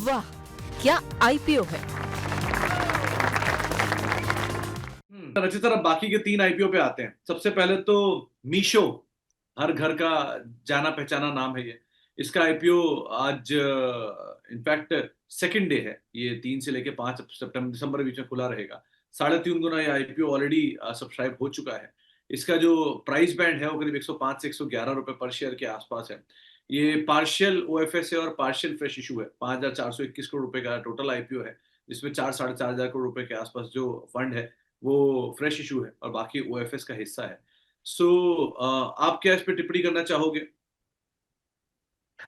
वाह, क्या आईपीओ है। रचित सर, अब बाकी के 3 आईपीओ पे आते हैं। सबसे पहले तो मीशो, हर घर का जाना पहचाना नाम है ये। इसका आईपीओ आज इनफैक्ट सेकंड डे है। ये 3 से लेके 5 सितंबर दिसंबर के बीच में खुला रहेगा। 3.5 गुना ये आईपीओ ऑलरेडी सब्सक्राइब हो चुका है। इसका जो प्राइस बैंड है वो करीब 105 से 111 रुपए पर शेयर के आसपास है। ये पार्शियल ओएफएस है और पार्शियल फ्रेश इशू है। 5,421 करोड़ रुपए का टोटल आईपीओ है, जिसमें 4-4.5 हजार करोड़ रुपए के आसपास जो फंड है वो फ्रेश इशू है और बाकी ओएफएस का हिस्सा है। सो आप क्या इस पे टिप्पणी करना चाहोगे?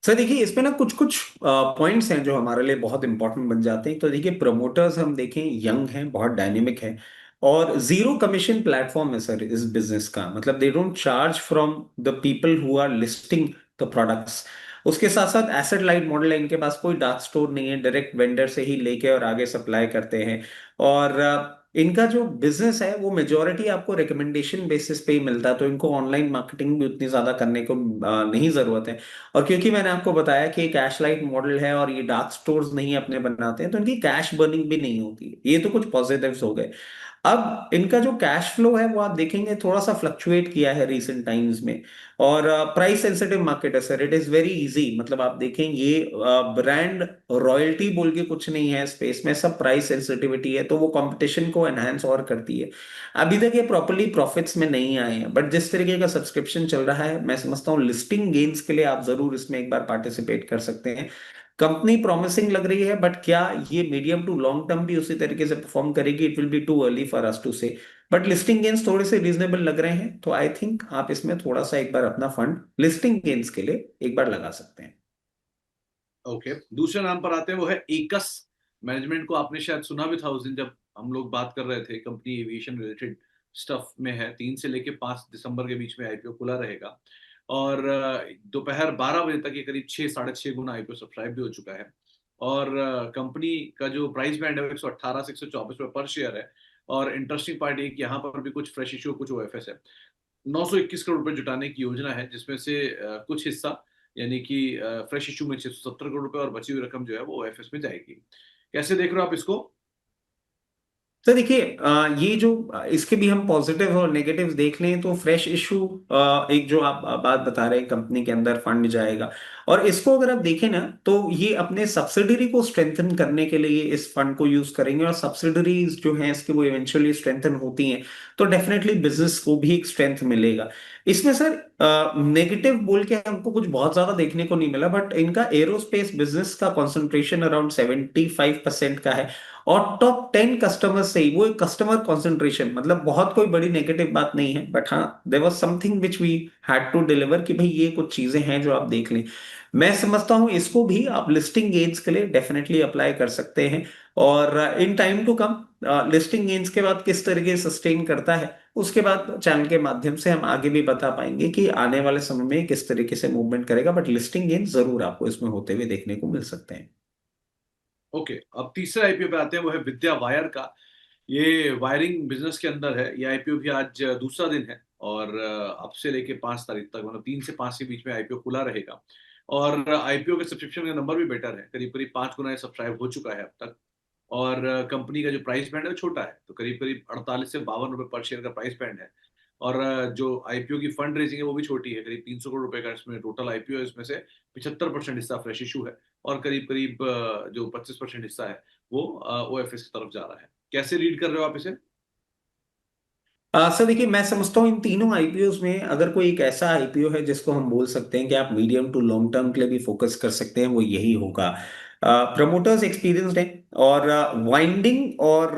सर देखिए, इसमें ना कुछ कुछ पॉइंट्स हैं जो हमारे लिए बहुत इंपॉर्टेंट बन जाते हैं। तो देखिए, प्रमोटर्स हम देखें यंग हैं, बहुत डायनेमिक है और जीरो कमीशन प्लेटफॉर्म है सर इस बिजनेस का। मतलब they don't charge from the people who are listing the products. उसके साथ साथ एसेट लाइट मॉडल है, इनके पास कोई डार्क स्टोर नहीं है, डायरेक्ट वेंडर से ही लेके और आगे सप्लाई करते हैं। और इनका जो बिजनेस है वो मेजोरिटी आपको रिकमेंडेशन बेसिस पे ही मिलता है, तो इनको ऑनलाइन मार्केटिंग भी उतनी ज्यादा करने को नहीं जरूरत है। और क्योंकि मैंने आपको बताया कि कैश लाइट मॉडल है और ये डार्क स्टोर्स नहीं अपने बनाते हैं, तो इनकी कैश बर्निंग भी नहीं होती है। ये तो कुछ पॉजिटिव्स हो गए। अब इनका जो कैश फ्लो है वो आप देखेंगे थोड़ा सा फ्लक्चुएट किया है रीसेंट टाइम्स में। और प्राइस सेंसिटिव मार्केट है sir, it is very easy. मतलब आप देखें ये ब्रांड रॉयल्टी बोल के कुछ नहीं है स्पेस में, सब प्राइस सेंसिटिविटी है, तो वो कंपटीशन को एनहांस और करती है। अभी तक ये प्रॉपरली प्रॉफिट्स में नहीं आए हैं, बट जिस तरीके का सब्सक्रिप्शन चल रहा है, मैं समझता हूँ लिस्टिंग गेन्स के लिए आप जरूर इसमें एक बार पार्टिसिपेट कर सकते हैं। कंपनी प्रॉमिसिंग लग रही है, बट क्या ये मीडियम टू लॉन्ग टर्म भी उसी तरीके से परफॉर्म करेगी, it will be too early for us to say. But listing gains थोड़े से रीजनेबल लग रहे हैं, तो आई थिंक आप इसमें थोड़ा सा एक बार अपना फंड लिस्टिंग गेन्स के लिए एक बार लगा सकते हैं। ओके, दूसरे नाम पर आते हैं, वो है एकस मैनेजमेंट को। आपने शायद सुना भी था उस दिन जब हम लोग बात कर रहे थे। कंपनी एविएशन रिलेटेड स्टफ में है। 3 से लेके 5 दिसंबर के बीच में आईपीओ खुला रहेगा और दोपहर 12 बजे तक ये करीब 6 साढ़े 6 गुना आईपीओ सब्सक्राइब भी हो चुका है। और कंपनी का जो प्राइस बैंड है वो 118 से 124 रुपए पर शेयर है। और इंटरेस्टिंग पार्ट ये कि यहाँ पर भी कुछ फ्रेश इशू, कुछ ओएफएस है। 921 करोड़ रुपए जुटाने की योजना है, जिसमें से कुछ हिस्सा यानी कि फ्रेश इशू में 670 करोड़ रुपए और बची हुई रकम जो है वो ओएफएस में जाएगी। कैसे देख रहे हो आप इसको? तो देखिए, ये जो इसके भी हम पॉजिटिव और नेगेटिव देख लें तो फ्रेश इशू, एक जो आप बात बता रहे हैं कंपनी के अंदर फंड जाएगा, और इसको अगर आप देखें ना तो ये अपने सब्सिडरी को स्ट्रेंथन करने के लिए इस फंड को यूज करेंगे। और सब्सिडरीज जो हैं इसके वो इवेंचुअली स्ट्रेंथन होती हैं, तो डेफिनेटली बिजनेस को भी एक स्ट्रेंथ मिलेगा। इसमें सर नेगेटिव बोल के हमको कुछ बहुत ज्यादा देखने को नहीं मिला, बट इनका एरोस्पेस बिजनेस का कंसंट्रेशन अराउंड 75% का है। और टॉप 10 कस्टमर से ही वो एक कस्टमर कंसंट्रेशन, मतलब बहुत कोई बड़ी नेगेटिव बात नहीं है, बट हाँ there was something which we had to deliver कि भाई ये कुछ चीजें हैं जो आप देख लें। मैं समझता हूं इसको भी आप लिस्टिंग गेन्स के लिए डेफिनेटली अप्लाई कर सकते हैं। और in time to come listing gains के बाद किस तरीके से सस्टेन करता है, उसके बाद चैनल के माध्यम से हम आगे भी बता पाएंगे कि आने वाले समय में किस तरीके से मूवमेंट करेगा। बट लिस्टिंग गेन्स जरूर आपको इसमें होते हुए देखने को मिल सकते हैं। ओके, अब तीसरे आईपीओ पे आते हैं, वो है विद्या वायर का। ये वायरिंग बिजनेस के अंदर है। ये आईपीओ भी आज दूसरा दिन है और अब से लेके 5 तारीख तक, मतलब 3 से 5 के बीच में आईपीओ खुला रहेगा। और आईपीओ के सब्सक्रिप्शन का नंबर भी बेटर है, करीब करीब 5 गुना सब्सक्राइब हो चुका है अब तक। और कंपनी का जो प्राइस बैंड है वो छोटा है, तो करीब करीब 48 से 52 रुपए पर शेयर का प्राइस बैंड है। और जो आईपीओ की फंड रेजिंग है वो भी छोटी है, करीब 300 करोड़ रुपए का इसमें टोटल आईपीओ है। इसमें से 75% हिस्सा फ्रेश इशू है और करीब करीब जो 25% हिस्सा है वो ओएफएस की तरफ जा रहा है। कैसे रीड कर रहे हो आप इसे? सर देखिए, मैं समझता हूँ इन तीनों आईपीओ में अगर कोई एक ऐसा आईपीओ है जिसको हम बोल सकते हैं कि आप मीडियम टू लॉन्ग टर्म के लिए भी फोकस कर सकते हैं, वो यही होगा। प्रमोटर्स एक्सपीरियंस्ड हैं और वाइंडिंग और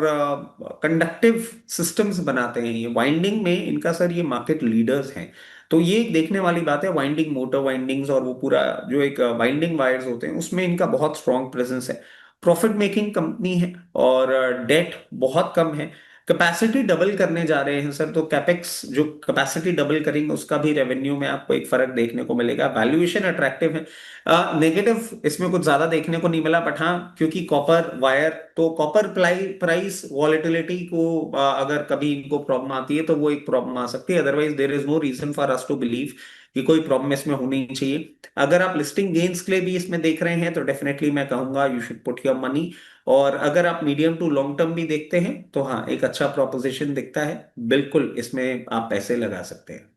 कंडक्टिव सिस्टम्स बनाते हैं। ये वाइंडिंग में इनका सर ये मार्केट लीडर्स हैं। तो ये एक देखने वाली बात है, वाइंडिंग मोटर वाइंडिंग्स और वो पूरा जो एक वाइंडिंग वायर्स होते हैं उसमें इनका बहुत स्ट्रॉन्ग प्रेजेंस है। प्रॉफिट मेकिंग कंपनी है और डेट बहुत कम है। कैपेसिटी डबल करने जा रहे हैं सर, तो कैपेक्स जो कैपेसिटी डबल करेंगे उसका भी रेवेन्यू में आपको एक फर्क देखने को मिलेगा। वैल्यूएशन अट्रैक्टिव है। नेगेटिव इसमें कुछ ज्यादा देखने को नहीं मिला, बट हाँ क्योंकि कॉपर वायर, तो कॉपर प्राइस वॉलेटिलिटी को अगर कभी इनको प्रॉब्लम आती है तो वो एक प्रॉब्लम आ सकती है। Otherwise there is no reason for us to believe कि कोई प्रॉब्लम इसमें होनी नहीं चाहिए। अगर आप लिस्टिंग गेन्स के लिए भी इसमें देख रहे हैं तो डेफिनेटली मैं कहूंगा you should put your money. और अगर आप मीडियम टू लॉन्ग टर्म भी देखते हैं तो हाँ, एक अच्छा प्रोपोजिशन दिखता है, बिल्कुल इसमें आप पैसे लगा सकते हैं।